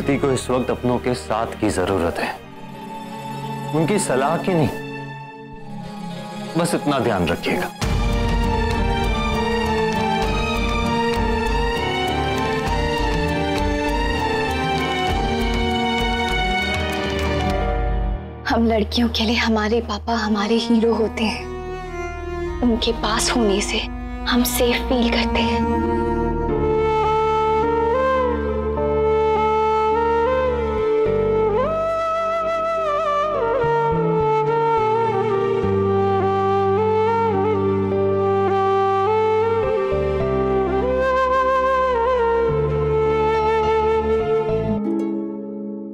कीर्ति को इस वक्त अपनों के साथ की जरूरत है, उनकी सलाह की नहीं। बस इतना ध्यान रखिएगा। हम लड़कियों के लिए हमारे पापा हमारे हीरो होते हैं। उनके पास होने से हम सेफ फील करते हैं।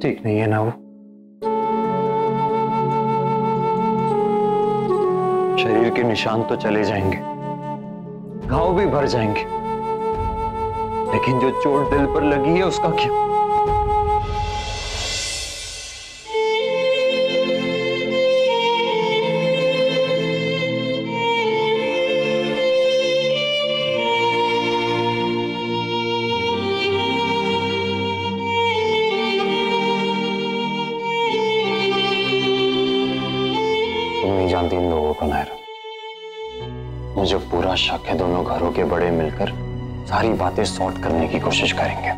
ठीक नहीं है ना वो? शरीर के निशान तो चले जाएंगे, घाव भी भर जाएंगे, लेकिन जो चोट दिल पर लगी है उसका क्या? तुम नहीं जानती इन लोगों को नायरा। मुझे पूरा शक है दोनों घरों के बड़े मिलकर सारी बातें सॉर्ट करने की कोशिश करेंगे।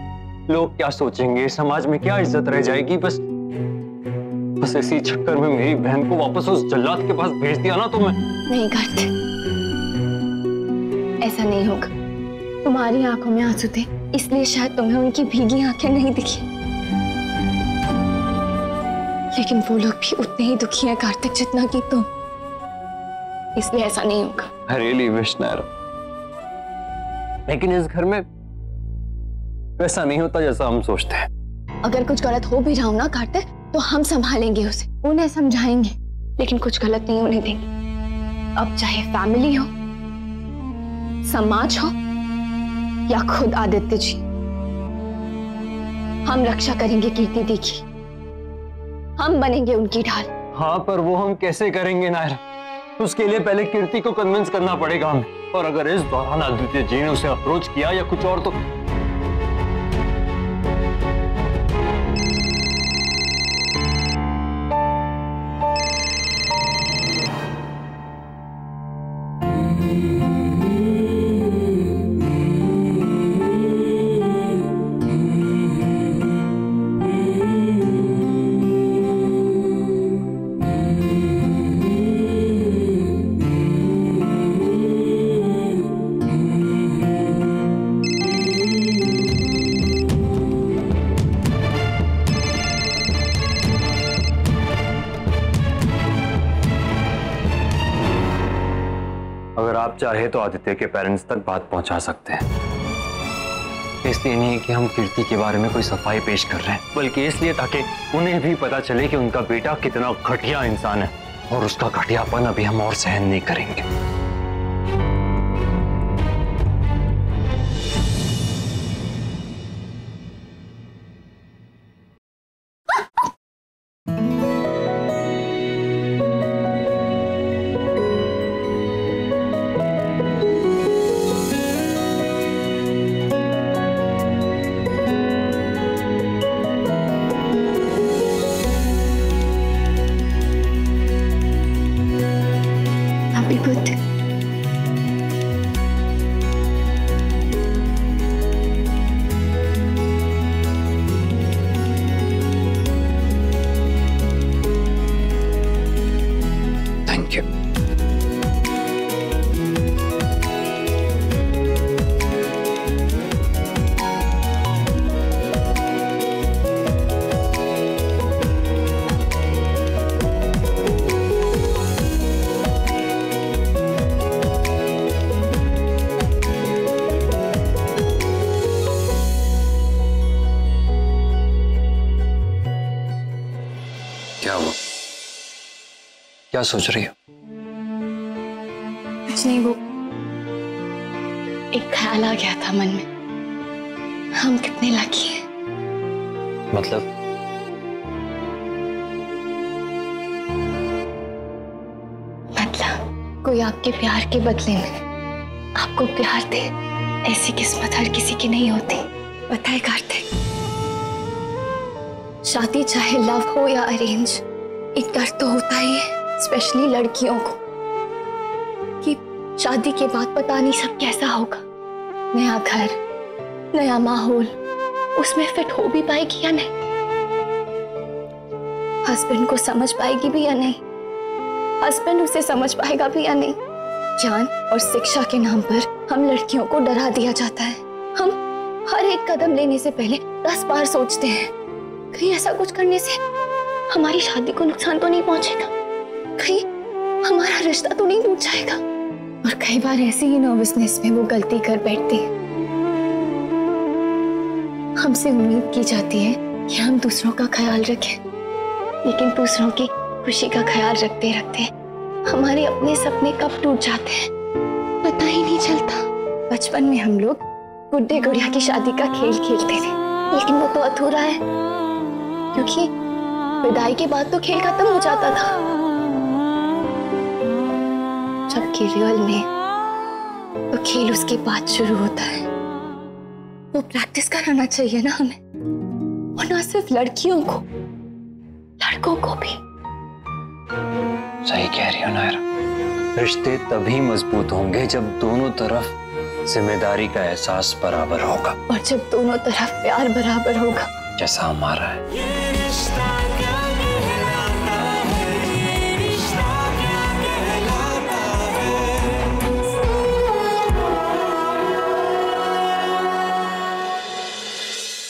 लोग क्या सोचेंगे, समाज में क्या इज्जत रह जाएगी। बस इसी चक्कर में मेरी बहन को वापस उस जल्लाद के पास भेज दिया ना तो मैं। नहीं कार्तिक, ऐसा नहीं होगा। तुम्हारी आंखों में आंसू थे, इसलिए शायद तुम्हें उनकी भीगी आंखें नहीं दिखी, लेकिन वो लोग भी उतने ही दुखी हैं कार्तिक जितना कि तुम। इसलिए ऐसा नहीं होगा। I really wish नायरा, लेकिन इस घर में वैसा नहीं होता जैसा हम सोचते हैं। अगर कुछ गलत हो भी रहा हो ना कार्तिक, तो हम संभालेंगे उसे, उन्हें समझाएंगे, लेकिन कुछ गलत नहीं होने देंगे। अब चाहे फैमिली हो, समाज हो या खुद आदित्य जी, हम रक्षा करेंगे कीर्ति दी की। हम बनेंगे उनकी ढाल। हाँ, पर वो हम कैसे करेंगे नायरा? उसके लिए पहले कीर्ति को कन्विंस करना पड़ेगा हमें। और अगर इस दौरान आदित्य जी ने उसे अप्रोच किया या कुछ और तो अगर आप चाहे तो आदित्य के पेरेंट्स तक बात पहुंचा सकते हैं। इसलिए नहीं कि हम कीर्ति के बारे में कोई सफाई पेश कर रहे हैं, बल्कि इसलिए ताकि उन्हें भी पता चले कि उनका बेटा कितना घटिया इंसान है और उसका घटियापन अभी हम और सहन नहीं करेंगे। क्या हुआ? क्या सोच रही हो? कुछ नहीं, वो एक ख्याल आ गया था मन में। हम कितने लकी हैं। मतलब? कोई आपके प्यार के बदले में आपको प्यार दे, ऐसी किस्मत हर किसी की नहीं होती। बताए कार्तिक, शादी चाहे लव हो या अरेंज, एक डर तो होता ही है, स्पेशली लड़कियों को, कि शादी के बाद पता नहीं सब कैसा होगा। नया घर, नया माहौल, उसमें फिट हो भी पाएगी या नहीं, हस्बैंड को समझ पाएगी भी या नहीं, हस्बैंड उसे समझ पाएगा भी या नहीं। ज्ञान और शिक्षा के नाम पर हम लड़कियों को डरा दिया जाता है। हम हर एक कदम लेने से पहले 10 बार सोचते हैं, कहीं ऐसा कुछ करने से हमारी शादी को नुकसान तो नहीं पहुंचेगा, कहीं हमारा रिश्ता तो नहीं टूट जाएगा। और कई बार ऐसी ही नर्वसनेस में वो गलती कर बैठती है। हमसे उम्मीद की जाती है कि हम दूसरों का ख्याल रखें, लेकिन दूसरों की खुशी का ख्याल रखते रखते हमारे अपने सपने कब टूट जाते हैं पता ही नहीं चलता। बचपन में हम लोग गुड्डे गुड़िया की शादी का खेल खेलते थे, लेकिन वो तो अधूरा है, क्योंकि विदाई के बाद तो खेल खत्म हो जाता था। जबकि रियल में तो खेल उसके बाद शुरू होता है। वो प्रैक्टिस कराना चाहिए ना हमें, और ना सिर्फ लड़कियों को, लड़कों को भी। सही कह रही हो नायरा, रिश्ते तभी मजबूत होंगे जब दोनों तरफ जिम्मेदारी का एहसास बराबर होगा, और जब दोनों तरफ प्यार बराबर होगा, जैसा हमारा है।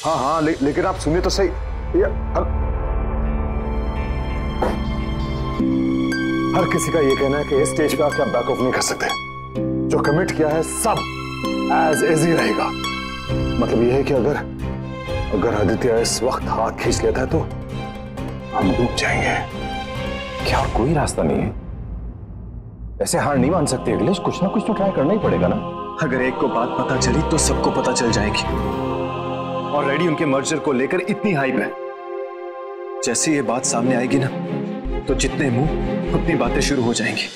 हाँ हाँ, लेकिन आप सुनिए तो सही, हर किसी का ये कहना है कि इस स्टेज पे आके आप बैक ऑफ नहीं कर सकते। जो कमिट किया है सब एज इज ही रहेगा। मतलब ये है कि अगर आदित्य इस वक्त हाथ खींच लेता है तो हम डूब जाएंगे। क्या और कोई रास्ता नहीं है? ऐसे हार नहीं मान सकते अखिलेश, कुछ ना कुछ तो ट्राई करना ही पड़ेगा ना। अगर एक को बात पता चली तो सबको पता चल जाएगी। ऑलरेडी उनके मर्जर को लेकर इतनी हाइप है, जैसे ये बात सामने आएगी ना तो जितने मुंह उतनी बातें शुरू हो जाएंगी।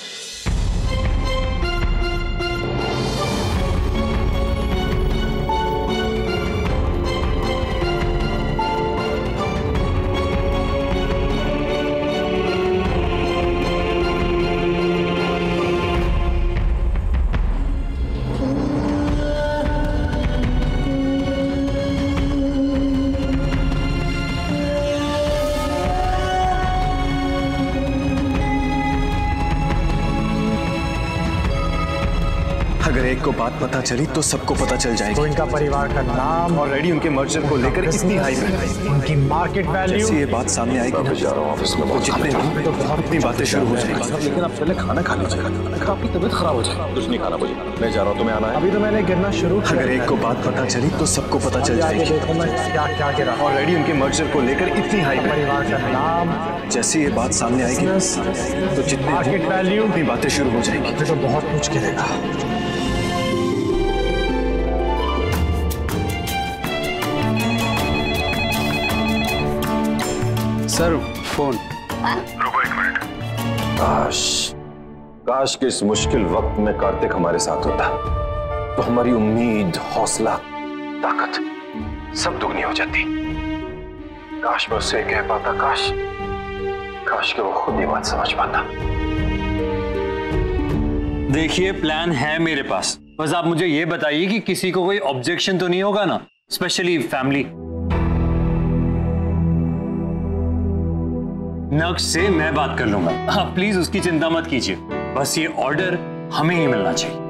अगर एक को बात पता चली तो सबको पता चल जाएगी। तो इनका परिवार का नाम और ऑलरेडी उनके मर्जर को लेकर इतनी हाइप है, उनकी मार्केट वैल्यू, जैसे ये बात सामने आएगी ना तो जितने मुंह तो उतनी बातें शुरू हो जाएंगी। लेकिन आप पहले खाना खा लीजिए, आपकी तबीयत खराब हो जाए। कुछ नहीं खाना मुझे, मैं जा रहा हूँ, तुम्हें आना है? अभी तो मैंने गिरना शुरू किया। अगर एक को बात पता चली तो सबको पता चल जाएगी। देखो मैं क्या क्या गिरा। ऑलरेडी उनके मर्जर को लेकर इतनी हाइप है, परिवार का नाम, जैसे ये बात सामने आएगी ना तो जितने मार्केट वैल्यू, उतनी बातें शुरू हो जाएंगी। तो बहुत कुछ गिरेगा। Sir phone. काश कि इस मुश्किल वक्त में कार्तिक हमारे साथ होता तो हमारी उम्मीद, हौसला, ताकत सब दुगनी हो जाती। काश मैं उससे कह पाता, काश कि वो खुद ये बात समझ पाता। देखिए प्लान है मेरे पास, बस आप मुझे ये बताइए कि किसी को कोई ऑब्जेक्शन तो नहीं होगा ना, स्पेशली फैमिली। नक्श से मैं बात कर लूंगा, आप प्लीज उसकी चिंता मत कीजिए, बस ये ऑर्डर हमें ही मिलना चाहिए।